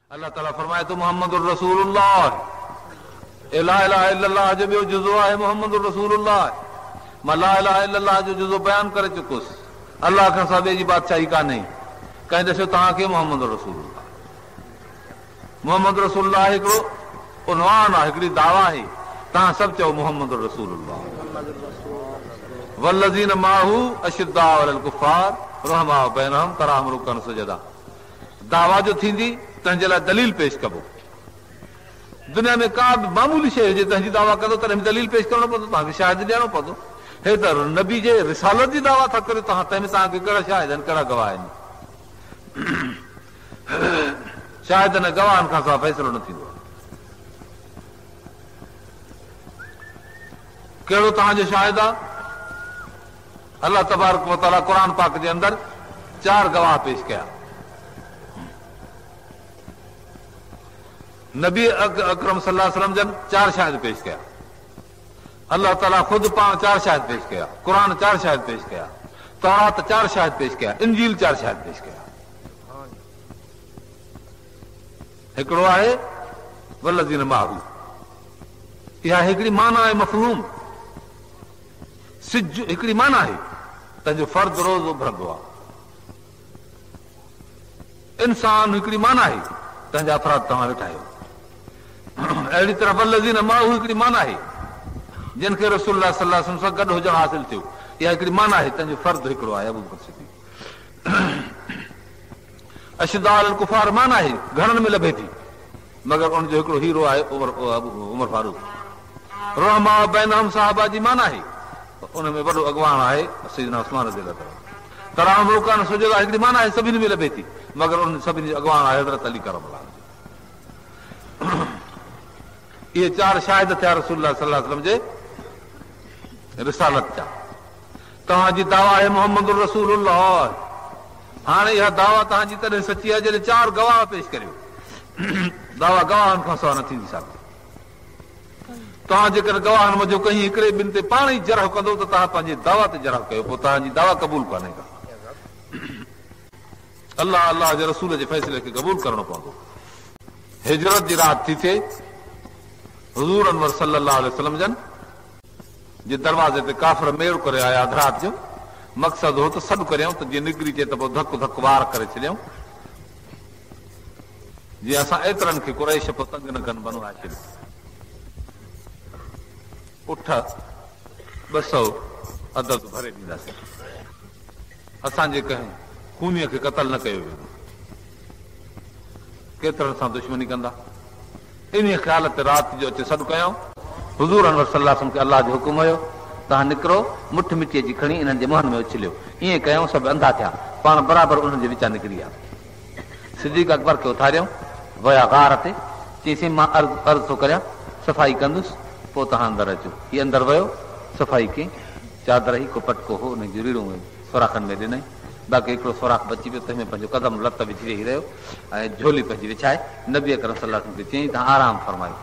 अल्लाह ताला फरमाए तो मोहम्मदुर रसूलुल्लाह ला इलाहा इल्लल्लाह जो ॿियो जुज़ो आहे मोहम्मदुर रसूलुल्लाह। मां ला इलाहा इल्लल्लाह जो जुज़ो बयान करे चुकुसि। अल्लाह खां सवाइ ॿिए जी बादशाही कान्हे। कंहिं दफ़ो तव्हांखे मोहम्मद रसूलुल्लाह मोहम्मद रसूलुल्लाह हिकिड़ो उनवान आहे, हिकिड़ी दावा आहे। तव्हां सभु चओ मोहम्मद रसूलुल्लाह। वल्लज़ीन माहू अशिद्दाउ अलल कुफ़ार रहमाउ बैनहुम तराहुम रुकन सुजदा। दावा जो थींदी तंहिंजे लाइ दलील पेश कबो। दुनिया में का बि मामूली शइ हुजे तंहिंजी दावा कंदो तॾहिं दलील पेश करणो पवंदो, तव्हांखे शाहिद ॾियणो पवंदो। हे त नबी जे रिसालत जी दावा था करियो तव्हां, तंहिंमें तव्हांखे कहिड़ा शाहिद आहिनि, कहिड़ा गवाह आहिनि? शाहिद न गवाहनि खां सवाइ फ़ैसिलो न थींदो। कहिड़ो तव्हांजो शाहिद आहे? अल्लाह तबारक व तआला क़ुरान पाक जे अंदरि 4 गवाह पेश कया। नबी अकरम सल्लल्लाहु अलैहि वसल्लम जन 4 शाहिद पेश कया। अल्लाह ताला खुद पाण 4 शाहिद पेश कया। क़ुरान 4 शाहिद पेश कया। तौरात 4 शाहिद पेश कया। इंजील 4 शाहिद पेश कया। हिकिड़ो आहे वल्लज़ीन माहू। इहा हिकिड़ी माना आहे मफ़हूम। सिज हिकिड़ी माना आहे तंहिंजो फर्द रोज़ उभरंदो आहे। इंसान हिकिड़ी माना आहे तंहिंजा अफ़राद तव्हां वेठा आहियो। अहिड़ी तरह वल्लज़ीन माहू हिकिड़ी माना आहे जिन खे रसूलुल्लाह सल्लल्लाहु अलैहि वसल्लम सां गॾु हुजणु हासिल थियो। इहा हिकिड़ी माना आहे तंहिंजो फर्द हिकिड़ो आहे अबू बकर सिद्दीक़। अशिद्दाउ अलल कुफ़ार माना आहे घणनि में लभे थी, मगर उनजो हिकिड़ो हीरो आहे उमर फारूक। रहमाउ बैनहुम सहाबा जी माना आहे उन में वॾो अॻवान आहे सैयदना उस्मान रज़ियल्लाहु ताला। तराहुम रुकन सुजदा हिकिड़ी माना आहे सभिनी में लभे थी, मगर उन सभिनी अॻवान आहे हज़रत अली करमल्लाह। इहे 4 शाहिद थिया रसूलुल्लाह सल्लल्लाहु अलैहि वसल्लम जे रिसालत जा। तव्हांजी दावा आहे मोहम्मद रसूलुल्लाह। हाणे इहा दावा तव्हांजी तॾहिं सची आहे जॾहिं 4 गवाह पेश करियो। दावा गवाहनि खां सवाइ न थींदी सघे। तव्हां जेकर गवाहनि मज़ो कहीं हिकिड़े ॿिनि ते पाण ई जरह कंदो त तव्हां पंहिंजी दावा ते जरह कयो, पोइ तव्हांजी दावा क़बूल कान्हे का। अल्लाह अल्लाह जे रसूल जे फ़ैसिले खे क़बूल करणो पवंदो। हिजरत जी राति थी थिए, हुज़ूर अनवर सल्लल्लाहु अलैहि वसल्लम जन जे दरवाज़े ते काफ़िर मेड़ करे आया अध राति जो। मक़सद हो त सॾु करियूं त जीअं निकिरी अचे त पोइ धक धक वार करे छॾियूं, जीअं असां एतिरनि खे कुरैश पोइ तंग न कनि बनो हाशिम। उठ 200 अदद भरे ॾींदासीं, असांजे कंहिं खूनीअ खे क़तल न कयो वेंदो। केतिरनि सां दुश्मनी कंदा? इन ख़्याल ते राति जो अचे सॾु कयूं। हुज़ूर अनवर सल्लल्लाहु अलैहि वसल्लम खे अल्लाह जो हुकुम हुयो तव्हां निकिरो, मुठ मिटीअ जी खणी इन्हनि जे मुंहनि में उछलियो। ईअं कयूं, सभु अंधा थिया, पाण बराबरि उन्हनि जे विचां निकिरी विया। सिद्दीक़ अकबर खे उथारियूं, विया गार ते, चईसीं मां अर्ज़ु थो करियां सफ़ाई कंदुसि, पोइ तव्हां अंदरि अचो। हीअ अंदरि वियो, सफ़ाई कई, चादर ई को पटको हो उन जी रीड़ूं सुराखनि में ॾिनई। बाक़ी हिकिड़ो सुराख बची पियो, तंहिंमें पंहिंजो कदम लत विझी वेही रहियो ऐं झोली पंहिंजी विछाए नबी अकरम सल्लल्लाहु अलैहि वसल्लम खे चयईं तव्हां आराम फरमायो।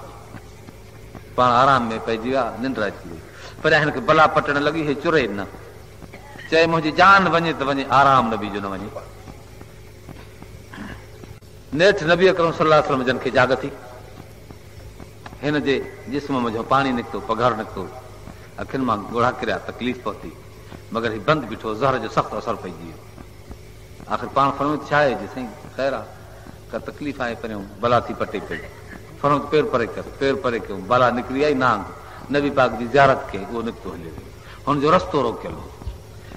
पाण आराम में पइजी विया, निंड अची वई। पर हिनखे भला पटण लॻी, हे चुरे न, चए मुंहिंजी जान वञे त वञे, आराम नबी जो न वञे। नेठि नबी अकरम सल्लल्लाहु अलैहि वसल्लम जन खे जाग थी। हिन जे जिस्म में पाणी निकितो, पघर निकितो, अखियुनि मां ॻोढ़ा किरिया, तकलीफ़ पहुती, मगर ही बंदि बीठो, ज़हर जो सख़्तु असरु पइजी वियो। आख़िर पाण फरमायो छा आहे? जे साईं ख़ैर आहे, का तकलीफ़ आहे, पहिरियों भला थी पटे पई। फरमायो पेर परे कर, पेर परे कयूं, भला निकिरी आई नांग। नबी पाक जी ज़ियारत कई, उहो निकितो हले वियो। हुनजो रस्तो रोकियल हो,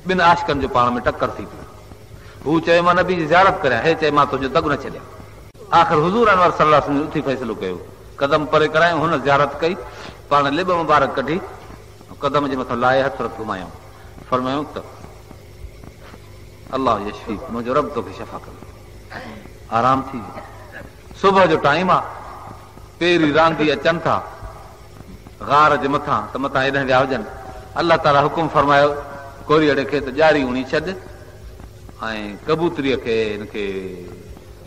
2 आशिकनि जो पाण में टकर थी पियो। हू चयो मां नबी जी ज़ियारत करियां, हे चए मां तुंहिंजो दॻु न छॾियां। आख़िर हुज़ूर अनवर सल्लल्लाहु अलैहि वसल्लम उथी फ़ैसिलो कयो, कदम परे करायूं। हुन ज़ियारत कई, पाण लिब मुबारक कढी कदम जे मथां लाहे हथ रख घुमायूं। फरमायूं त अल्लाह यशफी, मुंहिंजो रब तोखे शफ़ा कंदो। आराम थी वियो। सुबुह जो टाइम आहे, पहिरीं रांदी अचनि था गार जे मथां, त मथां हेॾां विया हुजनि। अल्लाह ताला हुकुम फरमायो कोरीअड़े खे त ॼारी उणी छॾ ऐं कबूतरीअ खे, हिनखे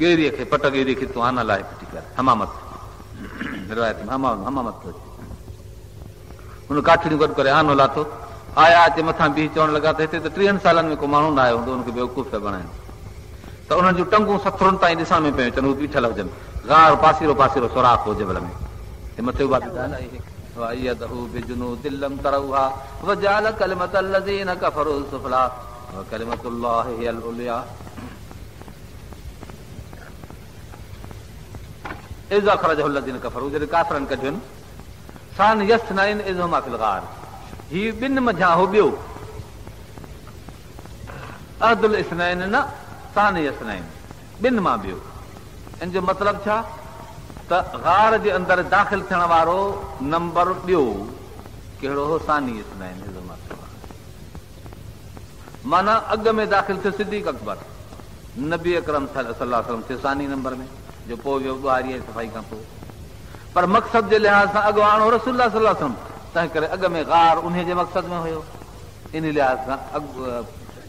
गेरीअ खे, पट गेरीअ खे तूं आन लाहे फिटी कर, हमामत रिवायत में हमामत थो अचे। हुन काठियूं गॾु करे आनो लाथो, आया अचे मथां बीह चवणु लॻा त हिते त 30 सालनि में को माण्हू न आयो हूंदो, हुनखे बेवकूफ़ पिया बणाइनि। त उन्हनि जूं टंगूं सथुरनि ताईं ॾिसण में पियूं अचनि, हू बीठल हुजनि, गार पासीरो पासीरो सुराख हो जबल में। मथे काफ़रनि कढियुनि सान यस्नाइन इज़हुमा फिल गार, ही ॿिनि मझां हो ॿियो अहदुल इस्नाइन न सान यस्नाइन, ॿिनि मां ॿियो। इन जो मतिलब छा त गार जे अंदरि दाख़िल थियण वारो नंबर ॿियो कहिड़ो हो, सानी इस्नाइन इज़हुमा फिल गार, माना अॻ में दाख़िल थियो सिद्दीक़ अकबर, नबी अकरम सल्लल्लाहु अलैहि वसल्लम थियो सानी नंबर में, जो पोइ वियो ॿुहारीअ जी सफ़ाई खां पोइ। पर मक़सद जे लिहाज़ सां अॻुवाणो रसूलुल्लाह सल्लल्लाहु अलैहि वसल्लम, तंहिं करे अॻ में गार उन जे मक़सद में हुयो, इन लिहाज़ सां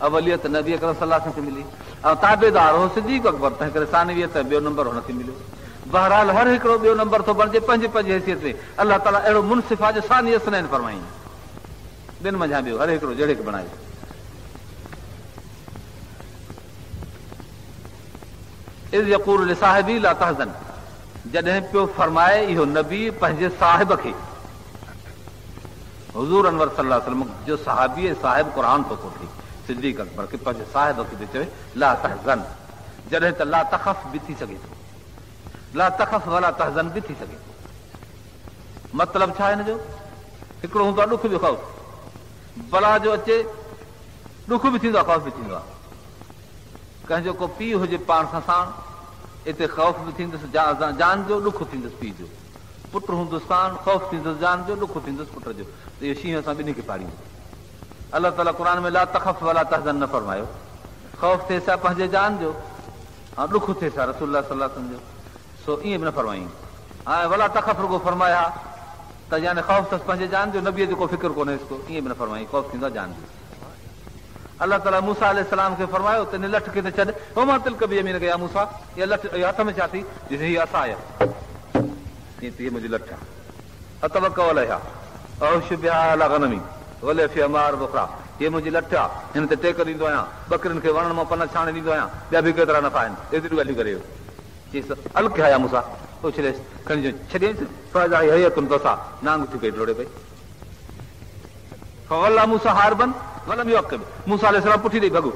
अवलियत नबी अकरम सल्लल्लाहु अलैहि वसल्लम खे मिली, ऐं ताबेदार हो सिद्दीक़ अकबर, तंहिं करे सानवियत ॿियो नंबर हुनखे मिलियो। बहरहाल हर हिकिड़ो ॿियो नंबर थो बणिजे पंहिंजी पंहिंजी हैसियत में। अलाह ताला अहिड़ो मुनसिफ़ आहे जो सानी यसनैन फरमाई, ॿिनि मझां ॿियो हर हिकिड़ो जहिड़े खे बणाए। इज़ यक़ूलु लिसाहिबी ला तहज़न, जॾहिं पियो फरमाए इहो नबी पंहिंजे साहिब खे, हुज़ूर अनवर सल्लल्लाहु अलैहि वसल्लम जो सहाबी साहिब क़ुरान थो कोठे, सिद्दीक़ अकबर खे पंहिंजे साहिब खे बि चवे ला तहज़न, जॾहिं त ला तख़फ़ बि थी सघे थो, ला तख़फ़ वला तहज़न बि थी सघे थो। मतिलब छा आहे हिन जो? हिकिड़ो हूंदो आहे ॾुख जो ख़ौफ़, बला जो अचे ॾुख बि थींदो आहे ख़ौफ़ बि थींदो आहे। कंहिंजो को पीउ हुजे पाण सां साण, हिते ख़ौफ़ बि थींदुसि जान जो, ॾुख थींदुसि पीउ जो, पुटु हूंदुसि साण, ख़ौफ़ थींदुसि जान जो, ॾुख थींदुसि पुट जो, त इहो शींहं असां ॿिन्ही खे पाड़ींदो। अलाह ताला क़ुर में ला तख़फ़ वला तहज़न न फरमायो, ख़ौफ़ थिए सा पंहिंजे जान जो ऐं ॾुख थिए सा रसूलुल्लाह सल्लल्लाहु अलैहि वसल्लम जो, सो ईअं बि न फरमायूं। हाणे वला तख़फ़ रुगो फरमाया त यानी ख़ौफ़ अथसि पंहिंजे जान जो, नबीअ जो को फिक्र कोन्हे को, ईअं बि न फरमायूं, ख़ौफ़ थींदो आहे जान जो। अलाह ताला मूसा अलैहिस्सलाम खे फरमायो त इन लठ खे त छॾ, होमा तिल्क बियमीनक या मूसा, इहा लठ इहा हथ में छा थी, हीअ असा आहे, हीअ मुंहिंजी लठ आहे, अतवक्कल अलैहा औश बिहा अला गनमी वले फी अमार बुखरा, हीअ मुंहिंजी लठ आहे, हिन ते टेक ॾींदो आहियां, बकरियुनि खे वणनि मां पन छाणे ॾींदो आहियां, ॿिया बि केतिरा नफ़ा आहिनि, एतिरियूं ॻाल्हियूं करे अलॻि आया मूसा उछलेसि खणी छॾियईंसि, हयतुनि तोसां नांग थी पई डोड़े पई, फवल्ला मूसा हारबन वलम युअक़िब, मूसा अलैहिस्सलाम पुठी ॾेई भॻो,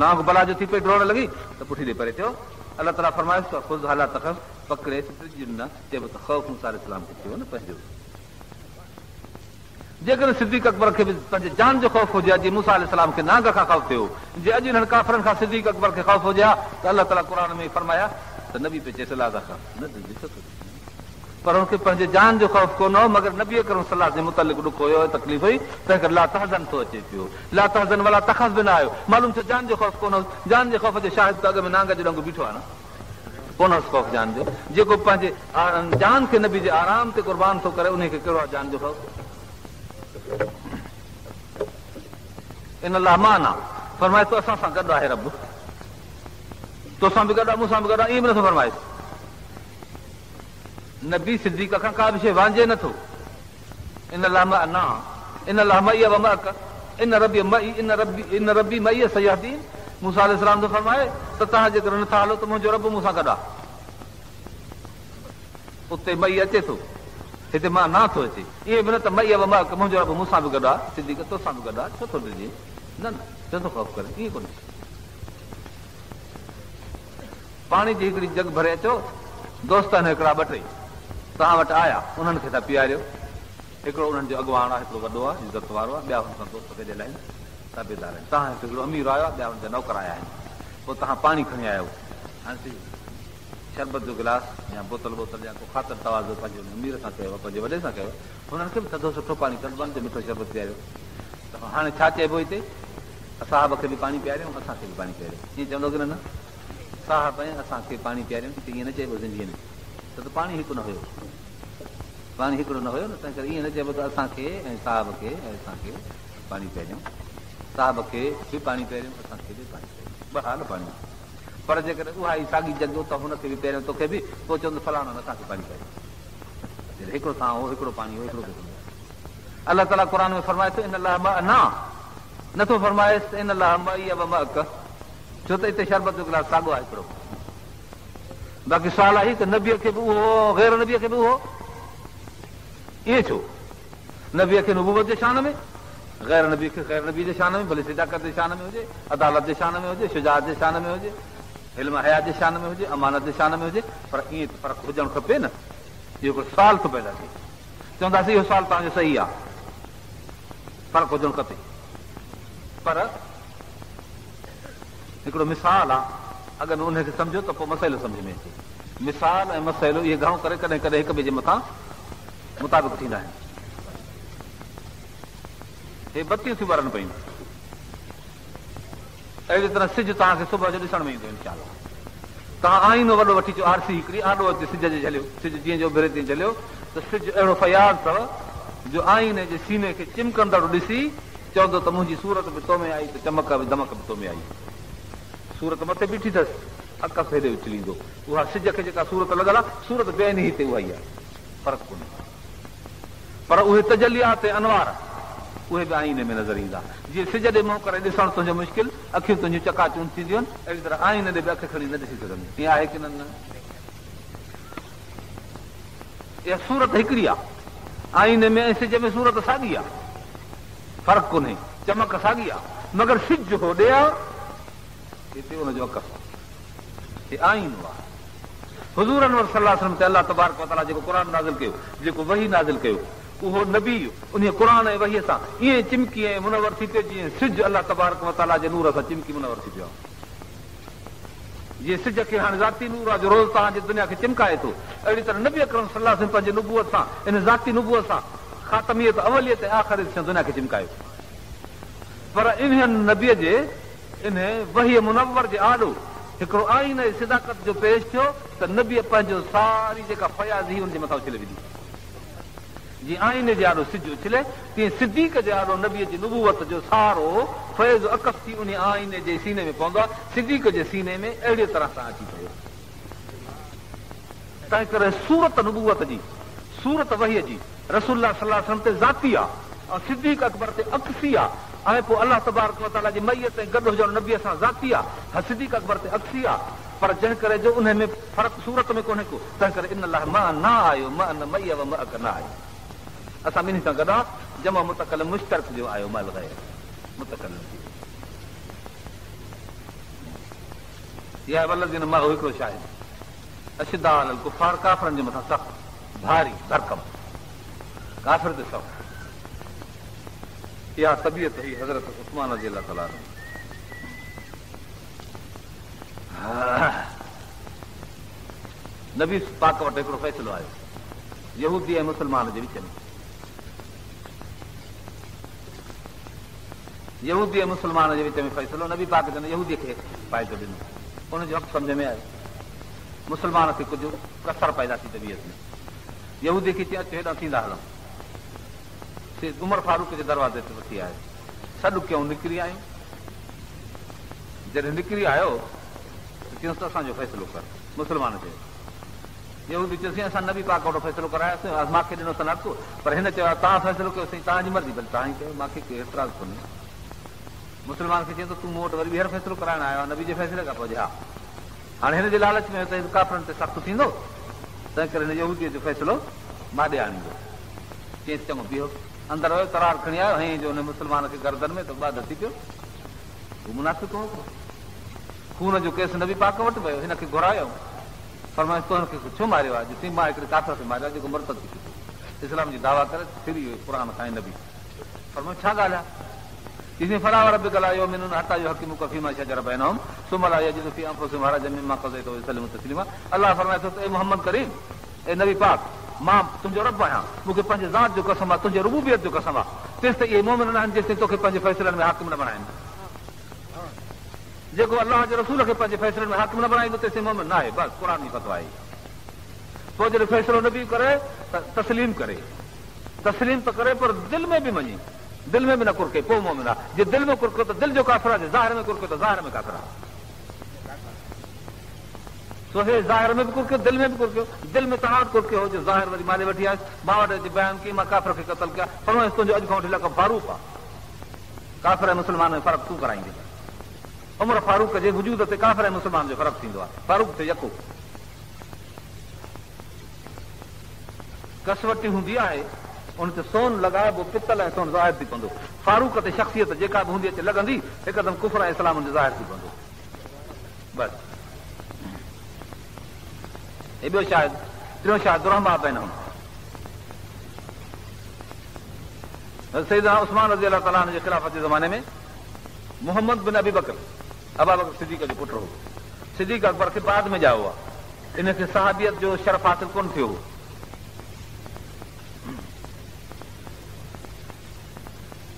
नांग बला जो थी पई डोड़ लॻी त पुठी ॾेई परे थियो। अलाह ताला फरमाइसि त ख़ुदि हालात तख़फ़ पकड़ेसि न, चइबो त ख़ौफ़ मूसा अलैहिस्सलाम खे थियो न पंहिंजो। जेकॾहिं सिद्दीक़ अकबर खे बि पंहिंजे जान जो ख़ौफ़ हुजे हा, जीअं मूसा अलैहिस्सलाम खे नांग खां ख़ौफ़ थियो, जे अॼु हिननि काफ़रनि खां सिद्दीक़ अकबर खे ख़ौफ़ हुजे हा त अलाह ताला क़ुर में फरमाया त नबी पे चएसि ला तख़फ़, न पर हुनखे पंहिंजे जान जो ख़ौफ़ कोन हो, मगर नबी अकरम सल्लल्लाहु अलैहि वसल्लम जे मुतलिक़ ॾुख हुयो, तकलीफ़ हुई, तंहिं करे ला तहज़न थो अचे पियो, ला तहज़न वला तख़फ़ बि न आयो। मालूम थियो जान जो ख़ौफ़ कोन हो, जान जे ख़ौफ़ जो शाहिद त अॻ में नांग जो ॾंग बीठो आहे न, कोन होसि ख़ौफ़ जान जो, जेको पंहिंजे जान खे नबी जे आराम ते क़ुर्बान थो करे, उन खे कहिड़ो आहे जान जो ख़ौफ़। इन लाइ माना फरमाए तो असां सां गॾु आहे रब, तोसां बि गॾु आहे, मूंसां बि गॾु आहे, ईअं बि नथो फरमाएसि। नबी सिद्दीक़ खां का बि शइ वांझे नथो। इन लाइ ना इन लाइ मई व मक इन रबी मई इन रबी मई सयाहतीन, मूसा अलैहिस्सलाम जो फरमाए त तव्हां जेकर नथा हलो त मुंहिंजो रब मूंसां गॾु आहे। उते मई अचे थो, हिते मां न थो अचे, ईअं बि न त मई व मक मुंहिंजो रब मूंसां बि गॾु आहे, सिद्दीक़ तोसां बि गॾु आहे, छो थो ॾिजे, न न छो थो ख़ौफ़ करे, ईअं कोन्हे। पाणी जी हिकिड़ी जग भरे अचो, दोस्त आहिनि हिकिड़ा ॿ टे, तव्हां वटि आया, उन्हनि खे था पीआरियो, हिकिड़ो उन्हनि जो अॻुवाण आहे, हिकिड़ो वॾो आहे, इज़त वारो आहे, ॿिया हुन सां दोस्त खे ॾियलाइन ताबेदार आहिनि। तव्हां हिकिड़ो अमीर आयो आहे, ॿिया हुनजा नौकर आया आहिनि, पोइ तव्हां पाणी खणी आयो, हाणे शरबत जो गिलास या बोतल या को ख़ातिर तवाज़ो पंहिंजे अमीर सां कयो, पंहिंजे वॾे सां कयो, हुननि खे बि थधो सुठो पाणी कढबनि जो मिठो शरबत पीआरियो। त हाणे छा चइबो हिते, साहब खे बि पाणी पीआरियूं, असांखे बि पाणी पीआरियो, ईअं चवंदो की न, साहब ऐं असांखे पाणी पीआरियूं, हिते ईअं न चइबो ज़िंदगीअ में, त पाणी हिकु न हुयो, पाणी हिकिड़ो न हुयो न, तंहिं करे ईअं न चइबो त असांखे ऐं साहब खे ऐं असांखे पाणी पीआरियूं, साहब खे बि पाणी पीआरियूं, असांखे बि पाणी पीआरियूं, बहाल पाणी। पर जेकॾहिं उहा ई साॻी जॻह त हुनखे बि पहिरियों तोखे बि, पोइ चवंदो फलाणो असांखे पाणी पीआरियो, हिकिड़ो तव्हां हो हिकिड़ो पाणी हो हिकिड़ो। अलाह ताला क़ुर में फरमाए थो इन लाइ न नथो फरमाएसि इन लाइ मई व मक, छो त हिते शरबत जो गिलास साॻियो आहे हिकिड़ो। बाक़ी सुवाल आहे त नबीअ खे बि उहो गैर नबीअ खे बि उहो, ईअं छो? नबीअ खे नुबूवत जे शान में, गैर नबी खे गैर नबी जे शान में, भले सिदाकत जे शान में हुजे, अदालत जे शान में हुजे, शुजाअत जे शान में हुजे, इल्म हया जे शान में हुजे, अमानत जे शान में हुजे, पर ईअं त फ़र्क़ु हुजणु खपे न। इहो हिकिड़ो सुवाल थो पैदा थिए, चवंदासीं इहो सुवाल तव्हांजो सही आहे, फ़र्क़ु हुजणु खपे। पर हिकिड़ो मिसाल आहे, अगरि उनखे सम्झो त पोइ मसइलो सम्झ में अचे। मिसाल ऐं मसइलो इहे घणो करे कॾहिं कॾहिं हिक ॿिए जे मथां मुताबिक़ थींदा आहिनि। हे बतियूं थियूं ॿरनि पयूं, अहिड़ी तरह सिज तव्हांखे सुबुह जो ॾिसण में ईंदो इंशाअल्लाह। तव्हां आईनो वॾो वठी अचो, आरसी हिकिड़ी आॾो अचे सिज जे झलियो, सिज जीअं जो भिरे तीअं झलियो, त सिज अहिड़ो फयाज़ अथव जो आईने जे सीने खे चिमकंदड़ ॾिसी चवंदो त मुंहिंजी सूरत बि तो में आई, त चमक बि दमक बि तो में आई। सूरत मथे बीठी अथसि, अकस हेॾे उछलींदो, उहा सिज खे जेका सूरत लॻल आहे, सूरत ॿियनि हिते उहा ई आहे, फ़र्क़ु कोन्हे। पर उहे तजलियात अनवार उहे बि आईने में नज़र ईंदा। जीअं सिज ॾे मुंहुं करे ॾिसणु तुंहिंजो मुश्किल, अखियूं तुंहिंजियूं चकाचूं थींदियूं आहिनि, अहिड़ी तरह आईने ॾे बि अखि खणी न ॾिसी सघंदी। ईअं आहे की न? इहा सूरत हिकिड़ी आहे, आईने में ऐं सिज में सूरत साॻी आहे, फ़र्क़ु कोन्हे, चमक साॻी आहे, मगर सिज होॾे आहे, हिते हुनजो अकस आहे। हे आईनो आहे। हुज़ूर अनवर सल्लल्लाहु अलैहि वसल्लम ते अलाह तबारक व तआला जेको क़ुर नाज़िल कयो, जेको वही नाज़िल कयो, उहो नबी उन क़ुर ऐं वहीअ सां ईअं चिमकी ऐं मुनवर थी पियो जीअं सिज अलाह तबारक व तआला जे नूर सां चिमकी मुनवर थी पियो। जीअं सिज खे हाणे ज़ाती नूर आहे जो रोज़ तव्हांजी दुनिया खे चिमकाए थो, अहिड़ी तरह नबी अकरम सल्लल्लाहु अलैहि वसल्लम पंहिंजे नुबूअत सां, इन ज़ाती नुबूअत सां ख़ातमियत अवलियत ऐं आख़िरियत सां दुनिया खे चिमकायो। पर इन नबीअ जे इन वही मुनवर जे आॾो हिकिड़ो आईन ऐं सिदाकत जो पेश थियो त नबीअ पंहिंजो सारी जेका फयाज़ी हुनजे मथां उछले विधी। जीअं आईने जे आॾो सिज उछले, तीअं सिद्दीक़ जे आॾो नबीअ जी नुबूवत जो सारो फैज़ अकस थी उन आईने जे सीने में पवंदो आहे, सिद्दीक़ जे सीने में अहिड़ी तरह सां अची पियो। तंहिं करे सूरत नुबूवत जी, सूरत वहीअ जी रसूलुल्लाह सल्लल्लाहु अलैहि वसल्लम ते ज़ाती आहे ऐं सिद्दीक़ अकबर ते अक्सी आहे, ऐं पोइ अलाह तबारक व तआला जी मैयत ऐं गॾु हुजणु नबीअ सां ज़ाती आहे, सिद्दीक़ अकबर ते अक्सी आहे। पर जंहिं करे जो उन में फ़र्क़ु सूरत में कोन्हे को, तंहिं करे इन लाइ मां न आयो, मां न मई व मअक न आयो। असां ॿिन्ही सां गॾु जमा मुतकलम मुश्तरक जो आयो, मल गैर मुतकलम इहा वलदीन मां हिकिड़ो शाहिद अशिद्दा अलल कुफ़ार, काफ़िरनि जे मथां सख़्त भारी धरकम, काफ़िर ते सख़्त। इहा तबियत हुई हज़रत उस्मान रज़ी अल्लाह ताला अन्हु। नबी पाक वटि हिकिड़ो फ़ैसिलो आयो यहूदी ऐं मुस्लमान जे विच में। यहूदी ऐं मुस्लमान जे विच में फ़ैसिलो नबी पाक जन यहूदीअ खे फ़ाइदो ॾिनो, उनजो हक़ सम्झ में आयो। मुस्लमान खे कुझु कसर पैदा थी तबियत में, यहूदी खे चई अचो हेॾां थींदा हलूं। उमर फारूक जे दरवाज़े ते वठी आयो, सॾु कयूं, निकिरी आयूं। जॾहिं निकिरी आयो त चयूंसि त असांजो फ़ैसिलो कर। मुस्लमान चयो, यहूदी चयोसीं असां नबी पाक वटि फ़ैसिलो करायोसीं, मूंखे ॾिनो त नथो, पर हिन चयो तव्हां फ़ैसिलो कयोसीं, तव्हांजी मर्ज़ी, भले तव्हां ई कयो, मूंखे कोई एतिराज़ कोन्हे। मुस्लमान खे चयो त तूं मूं वटि वरी ॿीहर फ़ैसिलो कराइण आयो आहे, नबी जे फ़ैसिले खां पोइ हा। हाणे हिन जे लालच में त काफ़िरनि ते सख़्तु थींदो, तंहिं करे हिन यहूदीअ जो फ़ैसिलो मां ॾे आणींदो। चयसि चङो बीहो, अंदरि वियो, तरार खणी आयो, हईं जो हुन मुस्लमान खे गर्दन में त बाद थी पियो। हू मुनाफ़िक़ हो, खून जो केस नबी पाक वटि वियो, हिनखे घुरायो, फरमायो तो हिनखे छो मारियो आहे? ॾिसी मां हिकिड़े काफ़िर खे मारियो जेको मुर्तद थी चुको, इस्लाम जी दावा करे फिरी वियो क़ुर खां। नबी फरमायो छा ॻाल्हि आहे? ॾिसी फला रब गला युमिनून हत्ता युहक्किमू फीमा शजर बैनहुम सुम्मा ला यजिदू फी अनफुसिहिम हरजन मिम्मा क़ज़ैत व युसल्लिमू तस्लीमा। अल्लाह फरमाए थो त ए मोहम्मद करीम, ए नबी पाक, मां तुंहिंजो रब आहियां, मूंखे पंहिंजे ज़ात जो कसम आहे, तुंहिंजे रुबूबियत जो कसम आहे, तेसि ताईं इहे मोमिन न आहिनि जेसिताईं तोखे पंहिंजे फ़ैसिलनि में हाकिम न बणाइनि। जेको अलाह जे रसूल खे पंहिंजे फ़ैसिलनि में हाकिम न बणाईंदो तेसिताईं मोमिन न आहे। बसि क़ुर जी फ़तवा आहे। पोइ जॾहिं फ़ैसिलो नबी करे त तस्लीम करे, तस्लीम त करे पर दिलि में बि मञे, दिलि में बि न कुरके, पोइ मोमिन आहे। जे दिलि में कुरकियो त दिलि जो काफ़िर आहे, ज़ाहिर में कुरकियो त ज़ाहिर में काफ़िर आहे। सो हे ज़ाहिर में बि कुरकियो, दिलि में बि कुरकियो, दिलि में तव्हां वटि कुरकियो हो, जो ज़ाहिर वरी माले वठी आयुसि, मां वटि अची बयानु कई, मां काफ़िर खे क़तल कया, फरमायोसि तुंहिंजो अॼु खां वठी लक़ब फारूक आहे। काफ़िर ऐं मुस्लमान में फ़र्क़ु तूं कराईंदे। उमर फारूक जे वजूद ते काफ़िर ऐं मुस्लमान जो फ़र्क़ु थींदो आहे। फारूक ते यको कसवटी हूंदी आहे, उन ते सोन लॻाइबो, पितल ऐं सोन ज़ाहिर थी पवंदो। फारूक ते शख़्सियत जेका बि हूंदी अचे लॻंदी हिकदमि कुफर ऐं इस्लाम जो ज़ाहिर थी पवंदो। बसि हे ॿियो शायदि टियों शायदि रहमा बैनहुम। सैयदना उस्मान रज़ी अल्लाह ताला जे ख़िलाफ़त जे ज़माने में मोहम्मद बिन अबी बकर अबू बकर सिद्दीक़ जो पुटु हो। सिद्दीक़ अकबर खे बाद में ॼायो आहे, इनखे सहाबियत जो शरफ़ हासिल कोन थियो हो।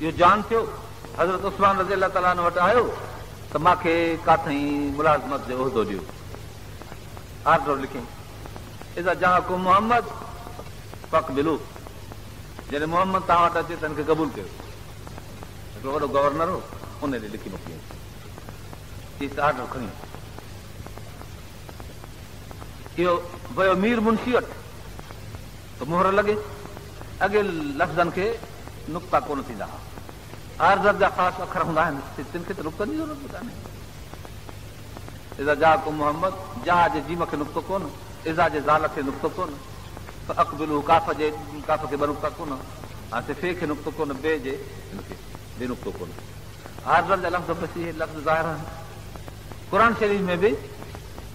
इहो जान थियो हज़रत उस्मान रज़ी अल्लाह ताला वटि आयो त मूंखे काथई मुलाज़मत जो उहिदो ॾियो। आर्डर लिखी इज़ा जाअकुम मोहम्मद फक़बिलू, जॾहिं मोहम्मद तव्हां वटि अचे त हिनखे क़बूल कयो। हिकिड़ो वॾो गवर्नर हो, उन ॾे लिखी मोकिलियो, इहो आर्डर खणी। इहो वियो मीर मुंशी वटि त मोहर लॻे। अॻे लफ़्ज़नि खे नुक़्ता कोन थींदा हुआ, आर्डर जा ख़ासि अखर हूंदा आहिनि, तिन खे त नुक़्तनि जी ज़रूरत कान्हे। इज़ा जाअकुम मोहम्मद, जा जे जीम खे नुक़्तो कोन, इज़ा जे ज़ाल खे नुक़्तो कोन, अक़बिलू काफ़ खे ॿ नुक़्ता कोन, ऐं फे खे नुक़्तो कोन, बे जे हिनखे बे नुक़्तो कोन। आर्डर जा लफ़्ज़ बसि इहे लफ़्ज़ ज़ाहिर आहिनि। क़ुर शरीफ़ में बि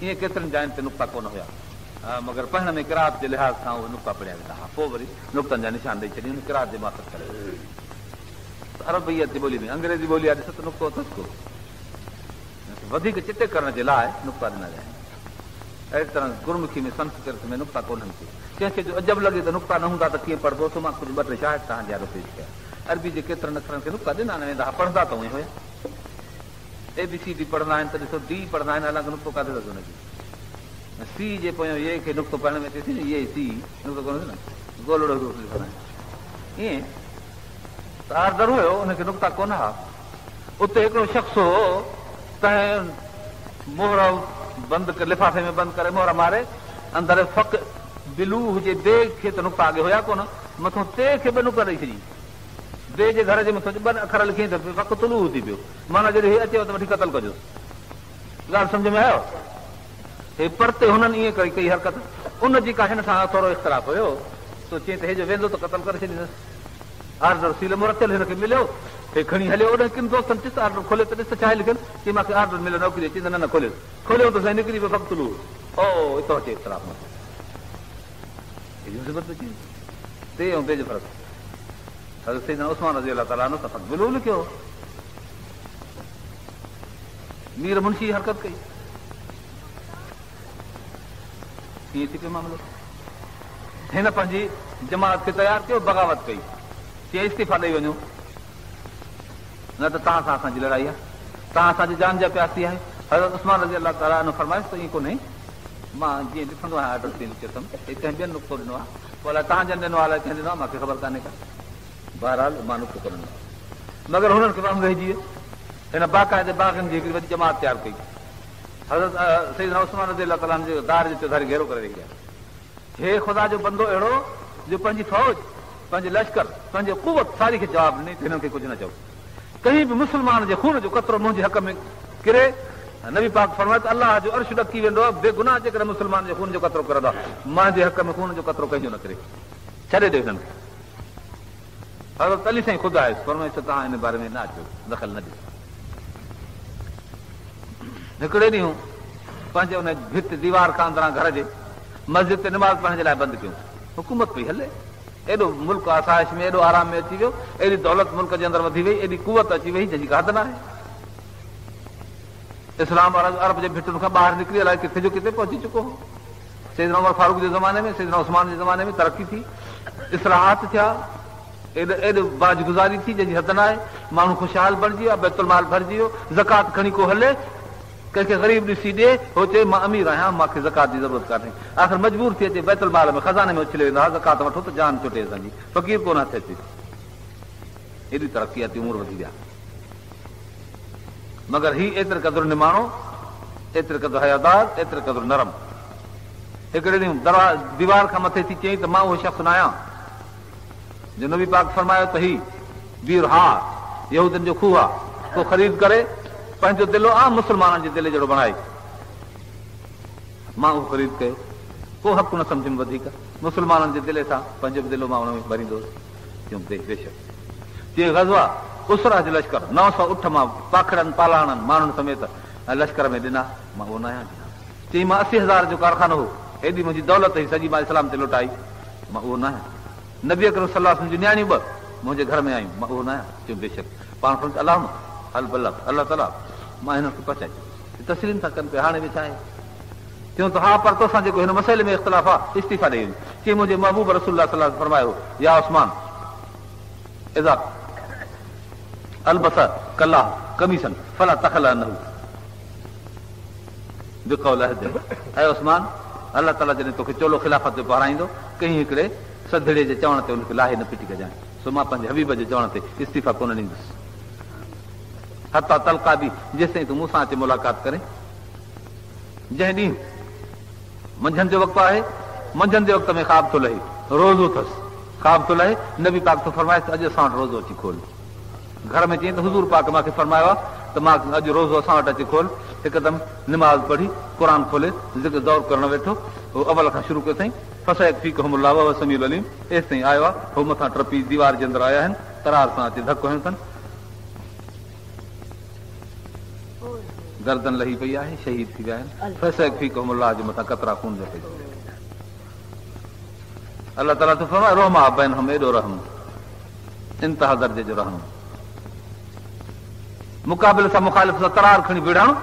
ईअं केतिरनि जायुनि ते नुक़्ता कोन हुया, मगर पढ़ण में किरात जे लिहाज़ खां उहे नुक़्ता पढ़िया वेंदा हुआ। पोइ वरी नुक़्तनि जा निशान ॾेई छॾियूं किरात जे माफ़त करे। अरबियत जी ॿोली में अंग्रेज़ी ॿोली आहे, ॾिसो त नुक़्तो अथसि को, वधीक चिटे करण जे लाइ नुक़्ता ॾिना विया आहिनि। अहिड़ी तरह गुरमुखी में संस्कृत में नुक़्ता कोन्हनि के। कंहिंखे जो अजब लॻे त नुक़्ता न हूंदा त कीअं पढ़बो, सो मां कुझु ॿ टे शायदि तव्हांजे आरो पेश कया। अरबी जे केतिरनि अखरनि खे नुक़्ता ॾिना न वेंदा हुआ, पढ़ंदा त उहे हुया। ABC पढ़ंदा आहिनि त ॾिसो D पढ़ंदा आहिनि, हालांकि नुक़्तो काथे अथसि हुनजी। C जे पोयां ये खे नुक़्तो पढ़ण में अचे थी न, ये सी नुक़्तो कोन न, गोलड़ो लिखंदा आहिनि ईअं। त आर्डर हुयो, हुनखे नुक़्ता कोन हुआ। उते हिकिड़ो शख़्स हो, तंहिं मोहर बंदि करे, लिफ़ाफ़े में बंदि करे मोहर मारे, अंदरि फ़क़ बिलू हुजे, बे खे त नुक़्ता अॻे हुया कोन, मथां ते खे ॿ नुक़्ता ॾेई छॾी। बे जे घर जे मथां ॿ अखर लिखी त फ़क़ तुलू थी पियो, माना जॾहिं हे अचेव त वठी क़तल कजोसि। ॻाल्हि सम्झ में आयो? हे परते हुननि ईअं कई हरकत, उनजी का हिन सां थोरो इख़्तिलाफ़ हुयो, तो चई त हे जो वेंदो त क़तल करे छॾींदुसि। आर्डर सील मुरतल हिनखे मिलियो, हे खणी हलियो। ओॾे किन दोस्तनि ॾिस आर्डर खोलियो त ॾिस छा आहे लिखियलु, की मूंखे आर्डर मिलियो नौकिरी अची, न खोलियो खोलियो त साईं निकिरी पियो फ़क़्त तुलू। ओ हितो अचे इख़्तिलाफ़ में ते ऐं बे जो फ़र्क़ु। हज़रत सैयदना उस्मान रज़ी अल्लाह ताला त फ़क़्त बिलू लिखियो। मीर मुंशी हरकत कई, कीअं थी पियो मामिलो। हिन पंहिंजी जमात खे तयारु कयो, बग़ावत कई, चई इस्तीफ़ा ॾेई वञो, न त तव्हां सां असांजी लड़ाई आहे, तव्हां असांजी जान जा प्यासी आहे। हज़रत उस्मान रज़ी अल्लाह ताला फरमाइश त ईअं कोन्हे, मां जीअं लिखंदो आहियां आर्डर तीअं लिखियो अथमि। हे कंहिं ॿियनि नुक़्तो ॾिनो आहे, पोइ अलाए तव्हां जन ॾिनो आहे, अलाए कंहिं ॾिनो आहे, मूंखे ख़बर कान्हे का। बहरहाल मां नुक़्तो कोन ॾिनो, मगर हुननि खे वांगुरु रहिजी वियो। हिन बाक़ाइदे बाग़नि जी हिकिड़ी वॾी जमात तयारु कई। हज़रत सैयदना उस्मान रज़ी अल्लाह ताला जे दार जे चौधारी घेरो करे रही आहे। हे ख़ुदा जो बंदो अहिड़ो जो पंहिंजी फ़ौज, पंहिंजे लश्कर, पंहिंजे कुवत सारी खे जवाबु ॾिनी त हिननि खे कुझु न चओ। कहीं बि मुस्लमान जे खून जो कतिरो मुंहिंजे हक़ में किरे, नबी पाक फरमाए त अलाह जो अर्श ॾकी वेंदो आहे, बेगुनाह जे करे मुस्लमान जे खून जो कतिरो किरंदो आहे, मुंहिंजे हक़ में खून जो कतिरो कंहिंजो न किरे, छॾे ॾियो हिननि खे। हज़रत अली साईं ख़ुदा आहे फरमाए त तव्हां हिन बारे में न अचो, दख़ल न ॾियो। हिकिड़े ॾींहुं पंहिंजे उन भित दीवार खां अंदरां घर जे मस्जिद ते निमाज़ पढ़ण जे लाइ बंदि कयूं। हुकूमत पई हले, एॾो मुल्क आसाइश में, एॾो आराम में अची वियो, एॾी दौलत मुल्क जे अंदरि वधी वई, एॾी कुवत अची वई जंहिंजी का हद न आहे। इस्लाम अरब जे भितुनि खां ॿाहिरि निकिरी अलाए किथे जो किथे पहुची चुको हो। सैयदना उमर फारूक जे ज़माने में, सैयदना उस्मान जे ज़माने में तरक़ी थी, इस्लाहात थिया, एॾो बाजगुज़ारी थी जंहिंजी हद न आहे। माण्हू ख़ुशहाल बणिजी विया, बैतुल माल भरिजी वियो, ज़कात खणी को हले, कंहिंखे ग़रीब ॾिसी ॾे, हो चए मां अमीर आहियां, मूंखे ज़कात जी ज़रूरत कान्हे। आख़िर मजबूर थी अचे, बैतुल माल में खज़ाने में उछले वेंदा, ज़कात वठो त जान छुटे असांजी, फ़क़ीर कोन हथ अचे। एॾी तरक़ी आहे, उमिरि वधी विया, मगर ही एतिरे क़दुरु निमाणो, एतिरे क़दुरु हयादार, एतिरे क़दुरु नरम। हिकिड़े ॾींहुं दीवार खां मथे थी चई त मां उहो शख़्स न आहियां जो नबी पाक फरमायो त ही बीर हा यहूदनि जो खूह आहे, को ख़रीद करे पंहिंजो दिलो आम मुस्लमाननि जे दिले जहिड़ो बणाए मां उहो ख़रीद कयो को हक़ न सम्झुमि वधीक मुस्लमाननि जे दिले सां पंहिंजो बि दिलो मां हुन में भरींदुसि बेशक जीअं ग़ज़वा उसरा जो लश्कर 900 उठ मां पाखड़नि पालाणनि माण्हुनि समेत ऐं लश्कर में ॾिना मां उहो न आहियां ॾिना चई मां 80,000 जो कारखानो हो हेॾी मुंहिंजी दौलत हुई सॼी मां इस्लाम ते लुटाई मां उहो न आहियां नबी अकरम सल्लल्लाहु अलैहि वसल्लम जूं नियाणियूं ॿ मुंहिंजे घर में आयूं मां उहो न आहियां चयो बेशक पाण सम्झ अलाह हल बल्ला अलाह ताला मां हिन खे पचाए तस्लीम था कनि पिया हाणे बि छा आहे चयूं त हा पर तोसां जेको हिन मसइले में इख़्तिलाफ़ आहे इस्तीफ़ा ॾेई चई मुंहिंजे महबूब रसूलुल्लाह सल्लल्लाहु अलैहि वसल्लम फरमायो या उस्मान इज़ा अलबसा कला कमीसन फला तखला न बिकौल ऐं उस्मान अलाह ताला जॾहिं तोखे चोलो ख़िलाफ़त जो पढ़ाईंदो कंहिं हिकिड़े सदड़े जे चवण ते हुनखे लाहे न पिटी कजांइ सो मां पंहिंजे हबीब जे चवण ते इस्तीफ़ा कोन ॾींदुसि हता तलका बि जेसिताईं तूं मूंसां अची मुलाक़ात करे जंहिं ॾींहुं मंझंदि जो वक़्तु आहे मंझंदि जे वक़्त में ख़्वाब थो लहे रोज़ो अथसि ख़्वाब थो लहे नबी पाक थो फरमाए त अॼु असां वटि रोज़ो अची खोल घर में चईं त हुज़ूर पाक मूंखे फरमायो आहे त मां अॼु रोज़ो असां वटि अची खोल हिकदमि निमाज़ पढ़ी क़ुर खोले ज़िक्र दौर करणु वेठो उहो अवल खां शुरू कयो अथई फसैक फी कहमुल्लाह व समीउल अलीम एसि ताईं आयो आहे हू मथां टपी दीवार जे अंदरि आया आहिनि तरार सां अची धकु हयूं अथनि गर्दन लही पई आहे शहीद थी विया आहिनि फसैक फी कहमुल्लाह जे मथां कतरा खून जो पई अलाह ताला तो फरमाए रोमा बैन हम एॾो रहम इंतहा दर्जे जो रहम मुक़ाबिल सां मुखालिफ़ सां तरार खणी भिड़णु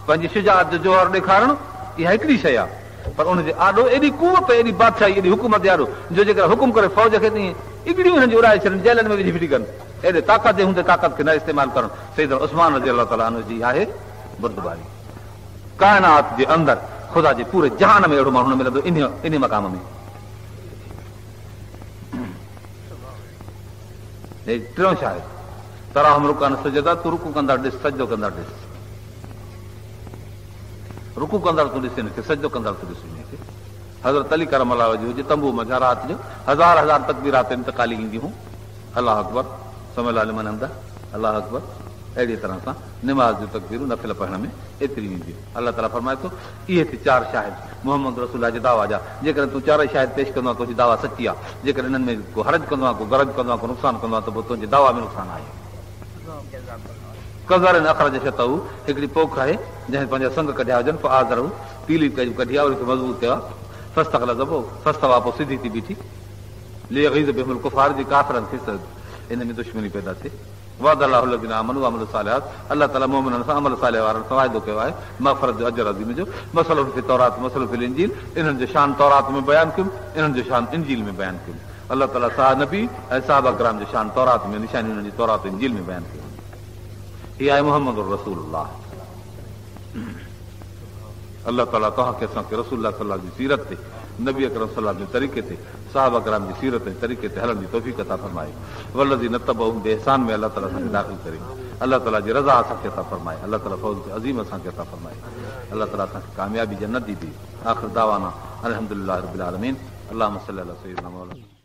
पंहिंजी शुजाअत जो जोहर ॾेखारणु इहा हिकिड़ी शइ आहे पर उनजे आॾो एॾी कुवत एॾी बादशाही एॾी हुकूमत यारो जो जेकर हुकुम करे फ़ौज खे तीअं इगड़ियूं हिननि जी उड़ाए छॾनि जेलनि में विझी फिटी कनि एॾे ताक़त जे हूंदे ताक़त खे न इस्तेमालु करणु सही तरह उस्मान रज़ी अलाह ताला अन्हु जी आहे बुर्दबारी काइनात जे अंदरि ख़ुदा जे पूरे जहान में अहिड़ो माण्हू न मिलंदो इन मक़ाम में टियों छा आहे तराहम रुकान सजदा तूं रुकू कंदा ॾिस सजदो कंदा ॾिस रुकू कंदड़ तूं ॾिस हिनखे सजदो कंदड़ तूं ॾिस हिनखे हज़रत अली करम अल्लाह वजह हुजे तंबू में राति जो हज़ार तकबीरात इंतकाली ईंदियूं हुयूं अलाह अकबर समय लिमन हम्दा अलाह अकबर अहिड़ी तरह सां निमाज़ जूं तकबीरूं नफ़िल पढ़ण में एतिरी ईंदियूं अलाह ताला फरमाए थो इहे थी 4 शाहिद मोहम्मद रसूल जे दावा जा जेकॾहिं तूं 4 शाहिद पेश कंदो आहे तुंहिंजी दावा सची आहे जेकॾहिं इन्हनि में को हरज कंदो आहे को गरज कंदो आहे को नुक़सानु कंदो आहे त पोइ तुंहिंजे दावा में नुक़सानु आहे कज़र अख़र जे शतहू हिकिड़ी पोख आहे जंहिं पंहिंजा संग कढिया हुजनि पोइ आज़र पीली कढी आहे उनखे मज़बूत कयो आहे फस्तकल ज़बो फस्तवा पोइ सिधी थी बीठी लियग़ीज़ बिहिल कुफ़ार जी काफ़िरनि खे इन में दुश्मनी पैदा थिए वाद अल्लाह लज़ीना आमनू अमल सालिहात अल्लाह ताला मोमिननि सां अमल सालिह वारनि सां वाइदो कयो आहे मग़फ़रत जो अजर अज़ीम जो मसलो फी तौरात मसलो फी इंजील इन्हनि जो शान तौरात में बयानु कयुमि इन्हनि जो शान इंजील में बयानु कयुमि अल्लाह ताला साह नबी ऐं साहबा किराम जो शान तौरात में निशानी उन्हनि जी तौरात इंजील में बयानु कई हीअ आहे मुहम्मद रसूलुल्लाह अल्लाह ताला तव्हांखे असांखे रसूलुल्लाह सल्लल्लाहु जी सीरत ते नबी अकरम सल्लल्लाहु जे तरीक़े ते साहबा किराम जी सीरत ऐं तरीक़े ते हलण जी तौफ़ीक़ अता फरमाए वल्लज़ी नतबअहुम बिइहसान में अल्लाह ताला असांखे दाख़िल करे अल्लाह ताला जी रज़ा असांखे अता फरमाए अल्लाह ताला फौज़ अज़ीम असांखे अता फरमाए अल्लाह ताला असांखे कामयाबी जन्नत ॾींदी आख़िर दावाना अल्हम्दुलिल्लाह रब्बिल आलमीन अल्लाहुम्मा सल्लि अला सय्यिदिना मौलाना